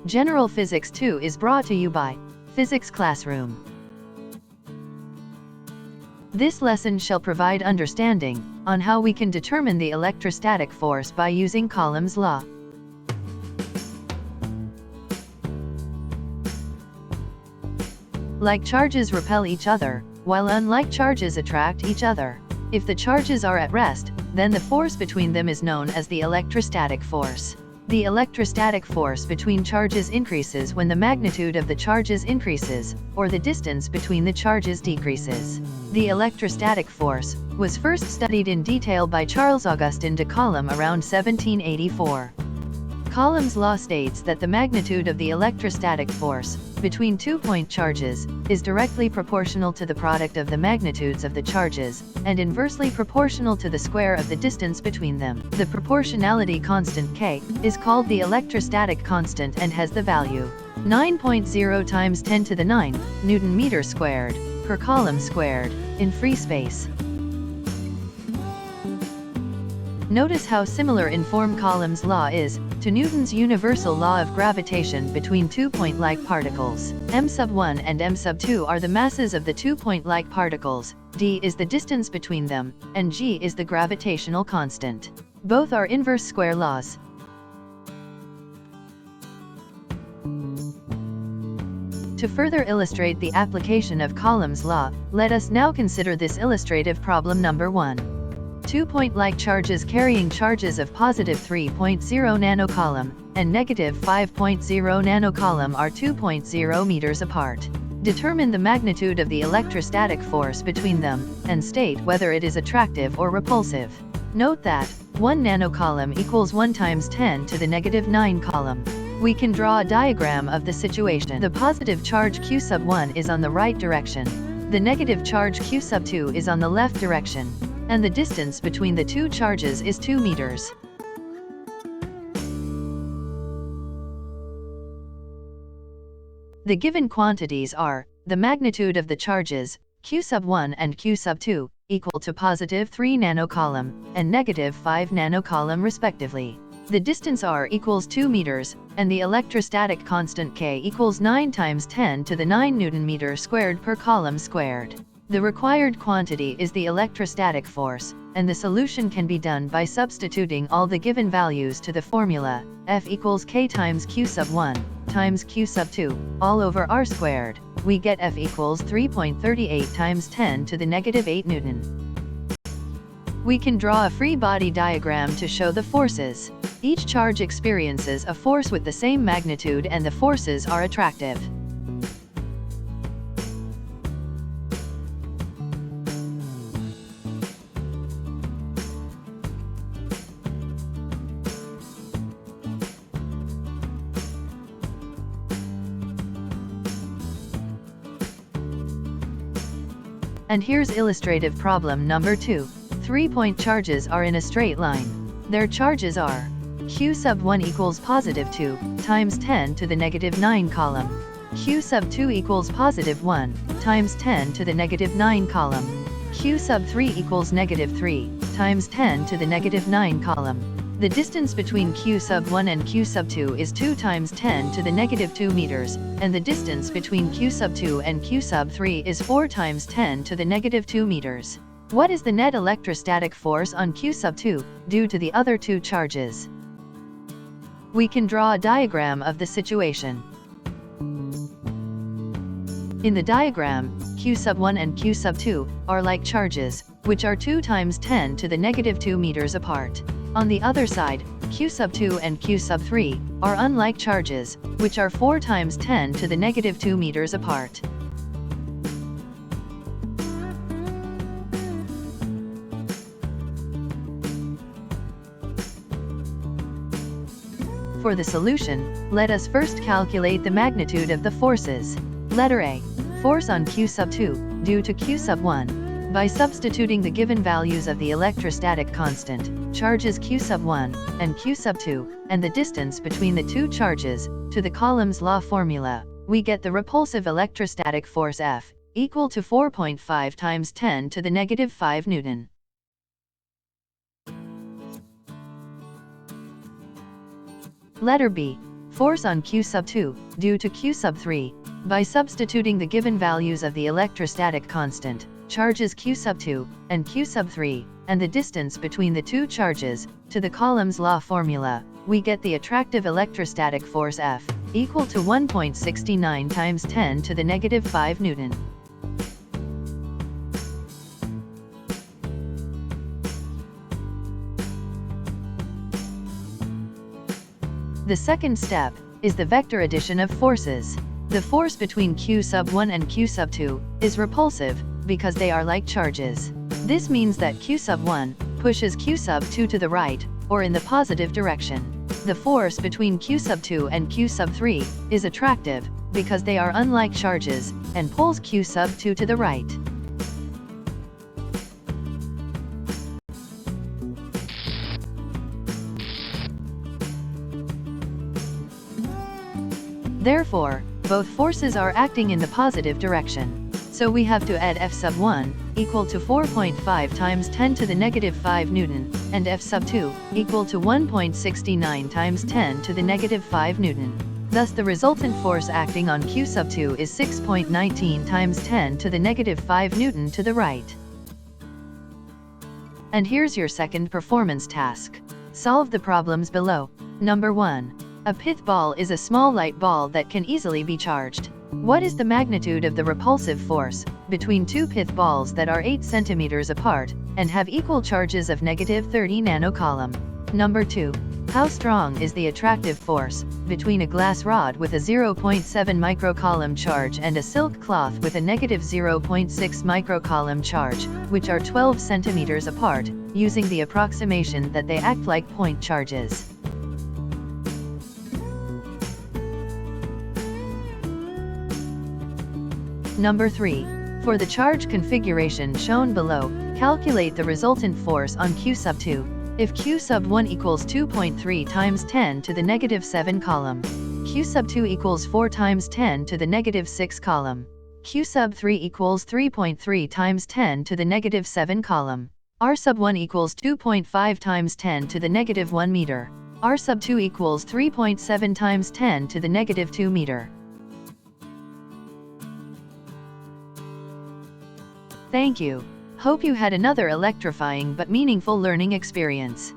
General Physics 2 is brought to you by Physics Classroom. This lesson shall provide understanding on how we can determine the electrostatic force by using Coulomb's law. Like charges repel each other, while unlike charges attract each other. If the charges are at rest, then the force between them is known as the electrostatic force. The electrostatic force between charges increases when the magnitude of the charges increases, or the distance between the charges decreases. The electrostatic force was first studied in detail by Charles Augustin de Coulomb around 1784. Coulomb's law states that the magnitude of the electrostatic force between two-point charges is directly proportional to the product of the magnitudes of the charges, and inversely proportional to the square of the distance between them. The proportionality constant K is called the electrostatic constant and has the value 9.0 times 10 to the 9 Newton meter squared per Coulomb squared in free space. Notice how similar in form Coulomb's law is to Newton's universal law of gravitation between two-point-like particles. m1 and m2 are the masses of the two-point-like particles, d is the distance between them, and g is the gravitational constant. Both are inverse square laws. To further illustrate the application of Coulomb's law, let us now consider this illustrative problem number 1. Two-point-like charges carrying charges of positive 3.0 nanocoulomb and negative 5.0 nanocoulomb are 2.0 meters apart. Determine the magnitude of the electrostatic force between them, and state whether it is attractive or repulsive. Note that 1 nanocoulomb equals 1 times 10 to the negative 9 coulomb. We can draw a diagram of the situation. The positive charge Q1 is on the right direction. The negative charge Q2 is on the left direction. And the distance between the two charges is 2 meters. The given quantities are, the magnitude of the charges, Q1 and Q2, equal to positive 3 nanocoulomb, and negative 5 nanocoulomb respectively. The distance r equals 2 meters, and the electrostatic constant K equals 9 times 10 to the 9 Newton meter squared per Coulomb squared. The required quantity is the electrostatic force, and the solution can be done by substituting all the given values to the formula, F equals K times Q1, times Q2, all over R squared. We get F equals 3.38 times 10 to the negative 8 Newton. We can draw a free body diagram to show the forces. Each charge experiences a force with the same magnitude and the forces are attractive. And here's illustrative problem number 2. 3-point charges are in a straight line. Their charges are Q1 equals positive 2 times 10 to the negative 9 coulomb. Q2 equals positive 1 times 10 to the negative 9 coulomb. Q3 equals negative 3 times 10 to the negative 9 coulomb. The distance between Q1 and Q2 is 2 times 10 to the negative 2 meters, and the distance between Q2 and Q3 is 4 times 10 to the negative 2 meters. What is the net electrostatic force on Q2 due to the other two charges? We can draw a diagram of the situation. In the diagram, Q1 and Q2 are like charges, which are 2 times 10 to the negative 2 meters apart. On the other side, Q2 and Q3 are unlike charges, which are 4 times 10 to the negative 2 meters apart. For the solution, let us first calculate the magnitude of the forces. Letter A. Force on Q2, due to Q1. By substituting the given values of the electrostatic constant, charges Q1 and Q2, and the distance between the two charges, to the Coulomb's law formula, we get the repulsive electrostatic force F, equal to 4.5 times 10 to the negative 5 Newton. Letter B. Force on Q sub 2, due to Q sub 3. By substituting the given values of the electrostatic constant, charges Q sub 2 and Q sub 3, and the distance between the two charges, to the Coulomb's law formula, we get the attractive electrostatic force F, equal to 1.69 times 10 to the negative 5 Newton. The second step is the vector addition of forces. The force between Q sub 1 and Q sub 2 is repulsive, because they are like charges. This means that Q sub 1 pushes Q sub 2 to the right, or in the positive direction. The force between Q sub 2 and Q sub 3 is attractive, because they are unlike charges, and pulls Q sub 2 to the right. Therefore, both forces are acting in the positive direction. So we have to add F sub 1, equal to 4.5 times 10 to the negative 5 Newton, and F sub 2, equal to 1.69 times 10 to the negative 5 Newton. Thus the resultant force acting on Q sub 2 is 6.19 times 10 to the negative 5 Newton to the right. And here's your second performance task. Solve the problems below. Number 1. A pith ball is a small light ball that can easily be charged. What is the magnitude of the repulsive force between two pith balls that are 8 centimeters apart and have equal charges of negative 30 nanocoulomb? Number 2. How strong is the attractive force between a glass rod with a 0.7 microcoulomb charge and a silk cloth with a negative 0.6 microcoulomb charge, which are 12 centimeters apart, using the approximation that they act like point charges? Number 3. For the charge configuration shown below, calculate the resultant force on Q sub 2. If Q sub 1 equals 2.3 times 10 to the negative 7 coulomb, Q sub 2 equals 4 times 10 to the negative 6 coulomb, Q sub 3 equals 3.3 times 10 to the negative 7 coulomb, R sub 1 equals 2.5 times 10 to the negative 1 meter, R sub 2 equals 3.7 times 10 to the negative 2 meter. Thank you. Hope you had another electrifying but meaningful learning experience.